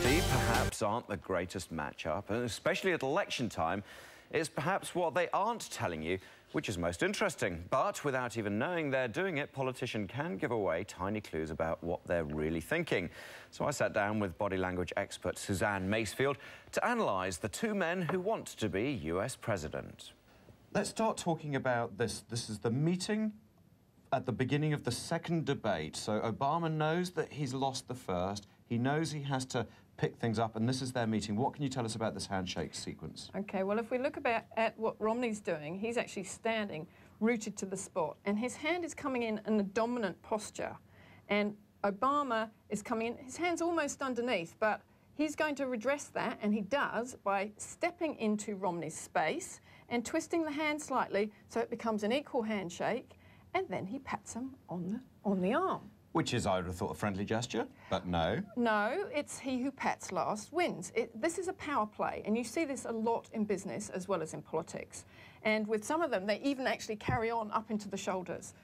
honesty perhaps aren't the greatest matchup, and especially at election time, it's perhaps what they aren't telling you which is most interesting. But without even knowing they're doing it, politicians can give away tiny clues about what they're really thinking. So I sat down with body language expert Suzanne Masefield to analyse the two men who want to be US president. Let's start talking about this. This is the meeting at the beginning of the second debate. So Obama knows that he's lost the first. He knows he has to pick things up, and this is their meeting. What can you tell us about this handshake sequence? OK, well, if we look at what Romney's doing, he's actually standing rooted to the spot, and his hand is coming in a dominant posture. And Obama is coming in, his hand's almost underneath, but he's going to redress that, and he does, by stepping into Romney's space and twisting the hand slightly so it becomes an equal handshake, and then he pats him on the arm. Which is, I would have thought, a friendly gesture, but no. No, it's he who pats last wins. This is a power play, and you see this a lot in business as well as in politics. And with some of them, they even actually carry on up into the shoulders.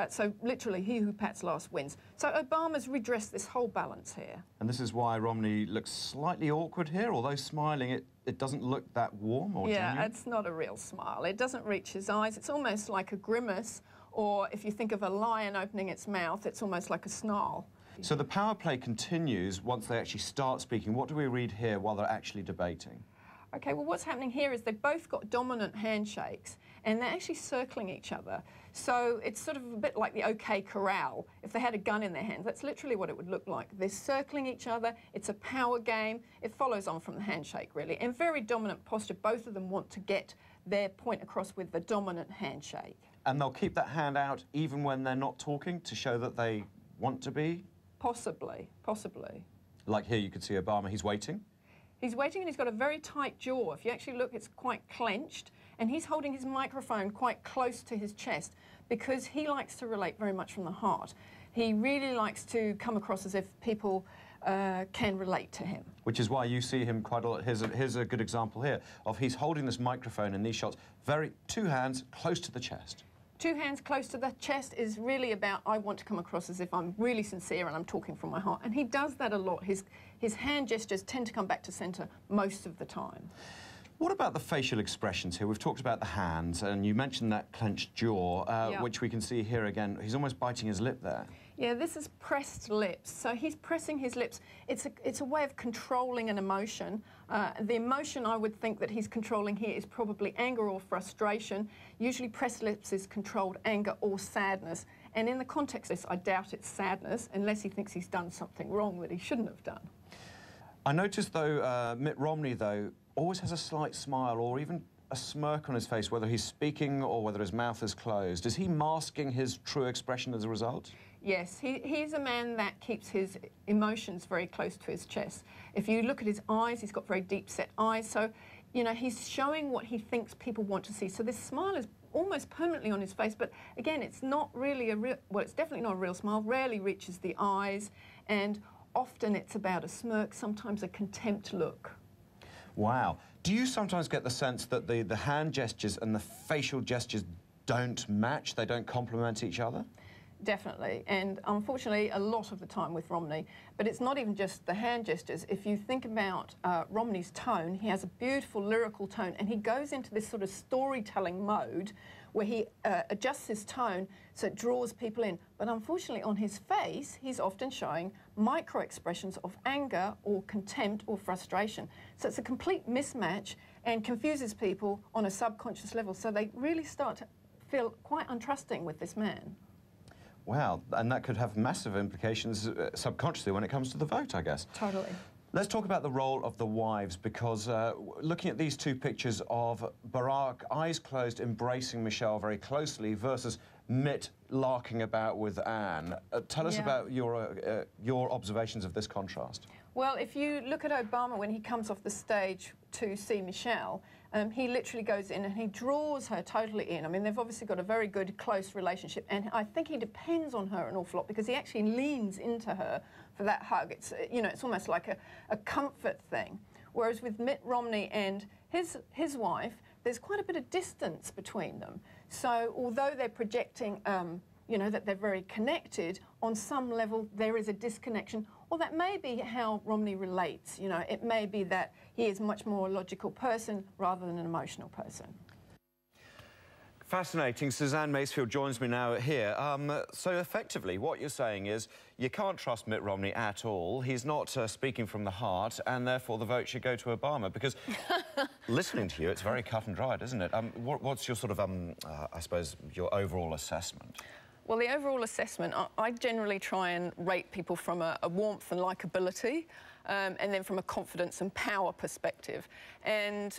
So literally, he who pats last wins. So Obama's redressed this whole balance here. And this is why Romney looks slightly awkward here, although smiling, it doesn't look that warm or genuine. Yeah, it's not a real smile. It doesn't reach his eyes. It's almost like a grimace, or if you think of a lion opening its mouth, it's almost like a snarl. So the power play continues once they actually start speaking. What do we read here while they're actually debating? OK, well, what's happening here is they've both got dominant handshakes, and they're actually circling each other. So it's sort of a bit like the OK Corral. If they had a gun in their hands, that's literally what it would look like. They're circling each other. It's a power game. It follows on from the handshake, really. And very dominant posture. Both of them want to get their point across with the dominant handshake. And they'll keep that hand out even when they're not talking to show that they want to be? Possibly, possibly. Like here you could see Obama, he's waiting? He's waiting, and he's got a very tight jaw. If you actually look, it's quite clenched, and he's holding his microphone quite close to his chest because he likes to relate very much from the heart. He really likes to come across as if people can relate to him. Which is why you see him quite a lot. Here's a good example here of he's holding this microphone in these shots, two hands close to the chest. Two hands close to the chest is really about, I want to come across as if I'm really sincere and I'm talking from my heart. And he does that a lot. His hand gestures tend to come back to centre most of the time. What about the facial expressions here? We've talked about the hands, and you mentioned that clenched jaw, which we can see here again. He's almost biting his lip there. Yeah, this is pressed lips. So he's pressing his lips. It's a way of controlling an emotion. The emotion I would think that he's controlling here is probably anger or frustration. Usually pressed lips is controlled anger or sadness. And in the context of this, I doubt it's sadness, unless he thinks he's done something wrong that he shouldn't have done. I noticed, though, Mitt Romney, though, always has a slight smile or even a smirk on his face, whether he's speaking or whether his mouth is closed. Is he masking his true expression as a result? Yes, he's a man that keeps his emotions very close to his chest. If you look at his eyes, he's got very deep-set eyes, so, you know, he's showing what he thinks people want to see. So this smile is almost permanently on his face, but again, it's not really a real, well, it's definitely not a real smile, rarely reaches the eyes, and often it's about a smirk, sometimes a contempt look. Wow. Do you sometimes get the sense that the hand gestures and the facial gestures don't match, they don't complement each other? Definitely, and unfortunately a lot of the time with Romney. But it's not even just the hand gestures. If you think about Romney's tone, he has a beautiful lyrical tone, and he goes into this sort of storytelling mode where he adjusts his tone so it draws people in. But unfortunately on his face, he's often showing micro expressions of anger or contempt or frustration. So it's a complete mismatch and confuses people on a subconscious level. So they really start to feel quite untrusting with this man. Wow, and that could have massive implications subconsciously when it comes to the vote, I guess. Totally. Let's talk about the role of the wives, because looking at these two pictures of Barack, eyes closed, embracing Michelle very closely, versus Mitt larking about with Anne. Tell us about your observations of this contrast. Well, if you look at Obama when he comes off the stage to see Michelle, he literally goes in and he draws her totally in. I mean, they've obviously got a very good, close relationship, and I think he depends on her an awful lot because he actually leans into her for that hug. It's, you know, it's almost like a comfort thing. Whereas with Mitt Romney and his wife, there's quite a bit of distance between them. So although they're projecting, you know, that they're very connected, on some level there is a disconnection, or that may be how Romney relates. You know, it may be that he is much more a logical person rather than an emotional person. Fascinating. Suzanne Masefield joins me now here. So effectively, what you're saying is you can't trust Mitt Romney at all. He's not speaking from the heart, and therefore the vote should go to Obama. Because listening to you, it's very cut and dried, isn't it? What's your sort of, I suppose, your overall assessment? Well, the overall assessment, I generally try and rate people from a warmth and likability, and then from a confidence and power perspective. And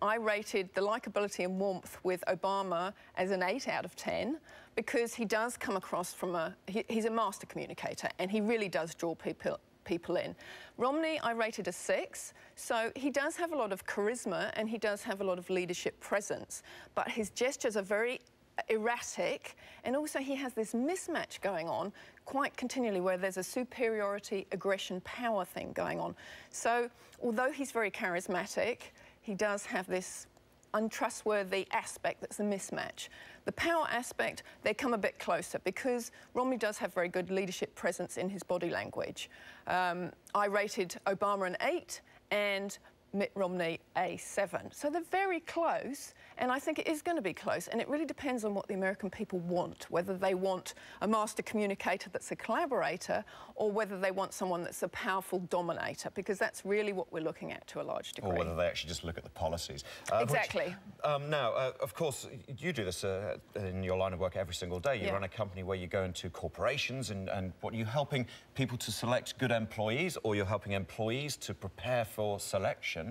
I rated the likability and warmth with Obama as an 8 out of 10 because he does come across from he's a master communicator and he really does draw people in. Romney, I rated a 6, so he does have a lot of charisma and he does have a lot of leadership presence, but his gestures are very erratic, and also he has this mismatch going on quite continually where there's a superiority, aggression, power thing going on. So although he's very charismatic, he does have this untrustworthy aspect that's a mismatch. The power aspect, they come a bit closer because Romney does have very good leadership presence in his body language. I rated Obama an 8 and Mitt Romney a 7. So they're very close, and I think it is going to be close, and it really depends on what the American people want, whether they want a master communicator that's a collaborator or whether they want someone that's a powerful dominator, because that's really what we're looking at to a large degree. Or whether they actually just look at the policies. Exactly. Now, of course, you do this in your line of work every single day. You run a company where you go into corporations and what, are you helping people to select good employees, or you're helping employees to prepare for selection?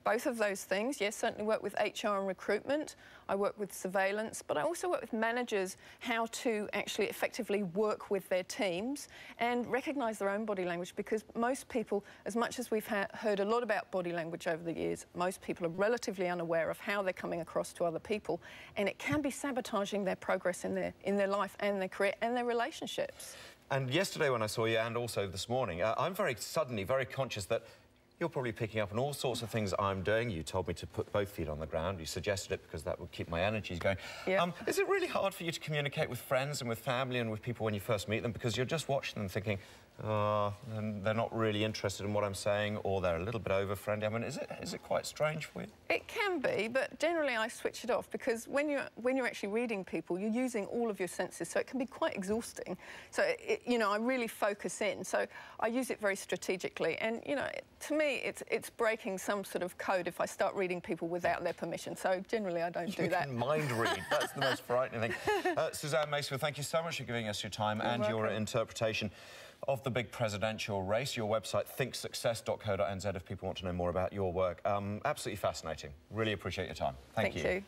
Both of those things, yes, certainly work with HR and recruitment. I work with surveillance, but I also work with managers how to actually effectively work with their teams and recognise their own body language, because most people, as much as we've heard a lot about body language over the years, most people are relatively unaware of how they're coming across to other people, and it can be sabotaging their progress in their life and their career and their relationships. And yesterday when I saw you, and also this morning, I'm suddenly very conscious that you're probably picking up on all sorts of things I'm doing. You told me to put both feet on the ground. You suggested it because that would keep my energies going. Yep. Is it really hard for you to communicate with friends and with family and with people when you first meet them, because you're just watching them thinking, oh, and they're not really interested in what I'm saying, or they're a little bit over-friendly? I mean, is it quite strange for you? It can be, but generally I switch it off, because when you're actually reading people, you're using all of your senses, so it can be quite exhausting. So, you know, I really focus in. So I use it very strategically, and, you know, to me, it's breaking some sort of code if I start reading people without their permission. So generally I don't do that. You can mind read. That's the most frightening thing. Suzanne Masefield, thank you so much for giving us your time and your interpretation of the big presidential race. Your website, thinksuccess.co.nz, if people want to know more about your work. Absolutely fascinating. Really appreciate your time. Thank you.